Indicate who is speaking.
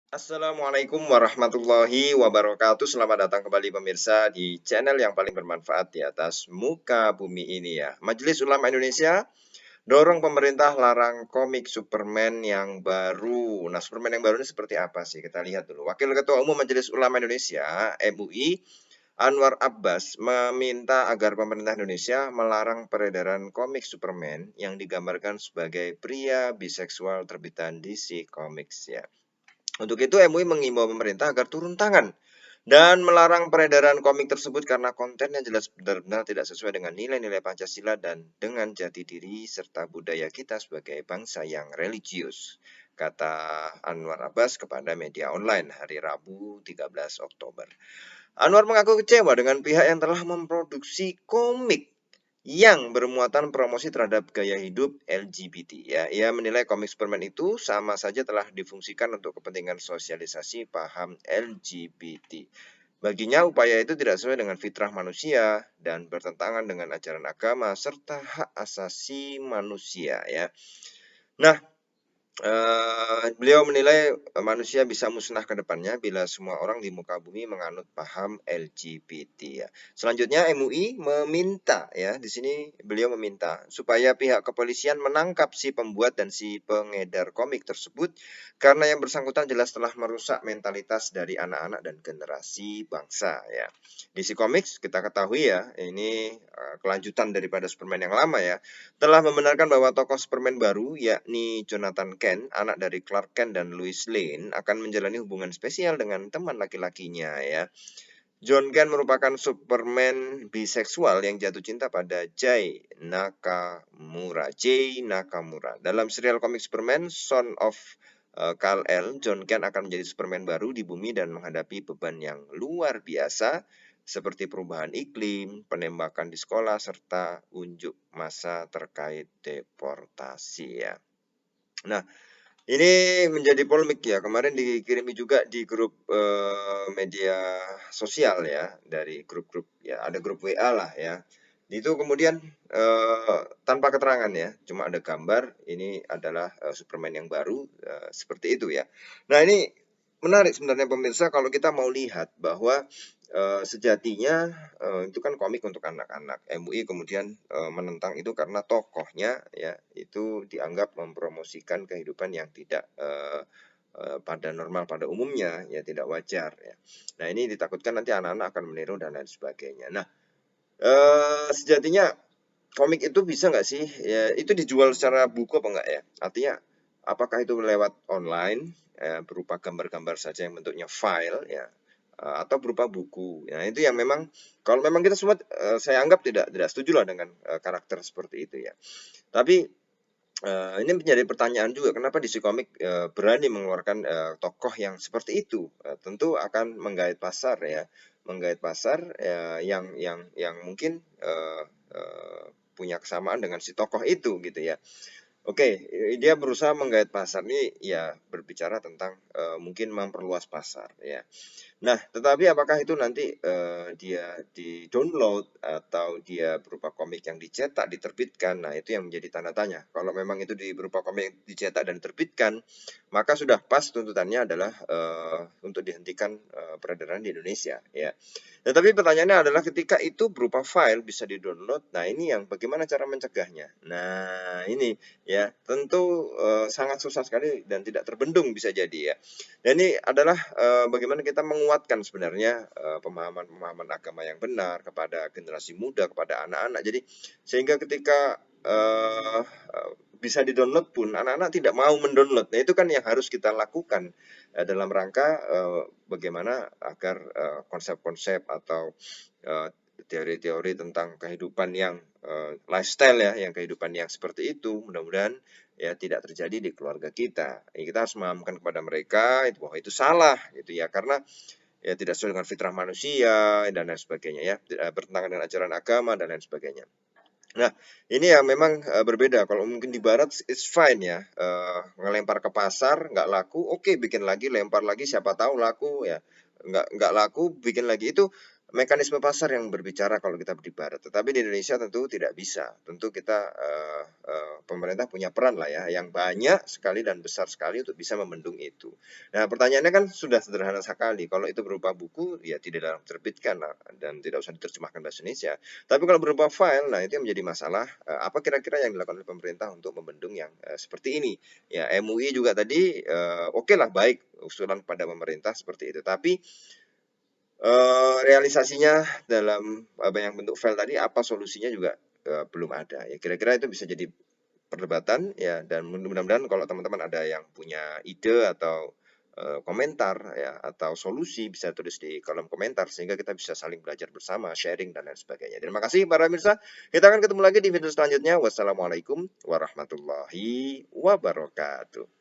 Speaker 1: Assalamualaikum warahmatullahi wabarakatuh. Selamat datang kembali pemirsa di channel yang paling bermanfaat di atas muka bumi ini ya. Majelis Ulama Indonesia dorong pemerintah larang komik Superman yang baru. Nah, Superman yang baru ini seperti apa sih? Kita lihat dulu. Wakil Ketua Umum Majelis Ulama Indonesia (MUI) Anwar Abbas meminta agar pemerintah Indonesia melarang peredaran komik Superman yang digambarkan sebagai pria biseksual terbitan DC Comics ya. Untuk itu, MUI mengimbau pemerintah agar turun tangan dan melarang peredaran komik tersebut karena kontennya jelas benar-benar tidak sesuai dengan nilai-nilai Pancasila dan dengan jati diri serta budaya kita sebagai bangsa yang religius, kata Anwar Abbas kepada media online hari Rabu 13 Oktober. Anwar mengaku kecewa dengan pihak yang telah memproduksi komik yang bermuatan promosi terhadap gaya hidup LGBT ya. Ia menilai komik Superman itu sama saja telah difungsikan untuk kepentingan sosialisasi paham LGBT. Baginya upaya itu tidak sesuai dengan fitrah manusia dan bertentangan dengan ajaran agama serta hak asasi manusia ya. Nah, beliau menilai manusia bisa musnah ke depannya bila semua orang di muka bumi menganut paham LGBT ya. Selanjutnya MUI meminta ya, di sini beliau meminta supaya pihak kepolisian menangkap si pembuat dan si pengedar komik tersebut karena yang bersangkutan jelas telah merusak mentalitas dari anak-anak dan generasi bangsa ya. DC Comics kita ketahui ya, ini kelanjutan daripada Superman yang lama ya, telah membenarkan bahwa tokoh Superman baru yakni Jonathan Kent, anak dari Clark Kent dan Lois Lane, akan menjalani hubungan spesial dengan teman laki-lakinya ya. John Kent merupakan Superman biseksual yang jatuh cinta pada Jay Nakamura. Dalam serial komik Superman, Son of Kal-El, John Kent akan menjadi Superman baru di bumi dan menghadapi beban yang luar biasa seperti perubahan iklim, penembakan di sekolah, serta unjuk massa terkait deportasi ya. Nah, ini menjadi polemik ya. Kemarin dikirimi juga di grup media sosial ya, dari grup-grup ya, ada grup WA lah ya. Itu kemudian tanpa keterangan ya, cuma ada gambar ini adalah Superman yang baru seperti itu ya. Nah, ini menarik sebenarnya pemirsa kalau kita mau lihat bahwa sejatinya itu kan komik untuk anak-anak. MUI kemudian menentang itu karena tokohnya ya itu dianggap mempromosikan kehidupan yang tidak pada normal pada umumnya ya, tidak wajar ya. Nah, ini ditakutkan nanti anak-anak akan meniru dan lain sebagainya. Nah, sejatinya komik itu bisa nggak sih ya itu dijual secara buku apa enggak ya? Artinya apakah itu lewat online berupa gambar-gambar saja yang bentuknya file ya, atau berupa buku. Nah, itu yang memang kalau memang kita semua saya anggap tidak setuju lah dengan karakter seperti itu ya. Tapi ini menjadi pertanyaan juga kenapa DC Comics berani mengeluarkan tokoh yang seperti itu. Tentu akan menggait pasar ya, menggait pasar yang mungkin punya kesamaan dengan si tokoh itu gitu ya. Oke, dia berusaha menggait pasar ini ya, berbicara tentang mungkin memperluas pasar ya. Nah, tetapi apakah itu nanti dia di-download atau dia berupa komik yang dicetak, diterbitkan, nah itu yang menjadi tanda tanya. Kalau memang itu berupa komik dicetak dan diterbitkan, maka sudah pas tuntutannya adalah untuk dihentikan peredaran di Indonesia ya. Tetapi pertanyaannya adalah ketika itu berupa file bisa di-download, nah ini yang bagaimana cara mencegahnya? Nah, ini ya tentu sangat susah sekali dan tidak terbendung bisa jadi ya. Dan ini adalah bagaimana kita menguatkan sebenarnya pemahaman-pemahaman agama yang benar kepada generasi muda, kepada anak-anak. Jadi sehingga ketika bisa di-download pun anak-anak tidak mau mendownload. Nah, itu kan yang harus kita lakukan dalam rangka bagaimana agar konsep-konsep atau teori-teori tentang kehidupan yang lifestyle ya, yang kehidupan yang seperti itu mudah-mudahan ya tidak terjadi di keluarga kita. Ya, kita harus memahamkan kepada mereka itu bahwa itu salah gitu ya, karena ya tidak sesuai dengan fitrah manusia dan lain sebagainya ya, bertentangan dengan ajaran agama dan lain sebagainya. Nah, ini yang memang berbeda. Kalau mungkin di barat it's fine ya, ngelempar ke pasar nggak laku, oke bikin lagi, lempar lagi, siapa tahu laku ya. Nggak laku, bikin lagi. Itu mekanisme pasar yang berbicara kalau kita di barat. Tetapi di Indonesia tentu tidak bisa. Tentu kita pemerintah punya peran lah ya, yang banyak sekali dan besar sekali untuk bisa membendung itu. Nah, pertanyaannya kan sudah sederhana sekali. Kalau itu berupa buku, ya tidak dalam terbitkan dan tidak usah diterjemahkan bahasa Indonesia. Tapi kalau berupa file, nah itu yang menjadi masalah. Apa kira-kira yang dilakukan oleh pemerintah untuk membendung yang seperti ini? Ya, MUI juga tadi oke lah, baik usulan kepada pemerintah seperti itu. Tapi realisasinya dalam yang bentuk file tadi, apa solusinya juga belum ada. Ya kira-kira itu bisa jadi perdebatan ya, dan mudah-mudahan kalau teman-teman ada yang punya ide atau komentar ya atau solusi bisa tulis di kolom komentar sehingga kita bisa saling belajar bersama, sharing dan lain sebagainya. Terima kasih para pemirsa. Kita akan ketemu lagi di video selanjutnya. Wassalamualaikum warahmatullahi wabarakatuh.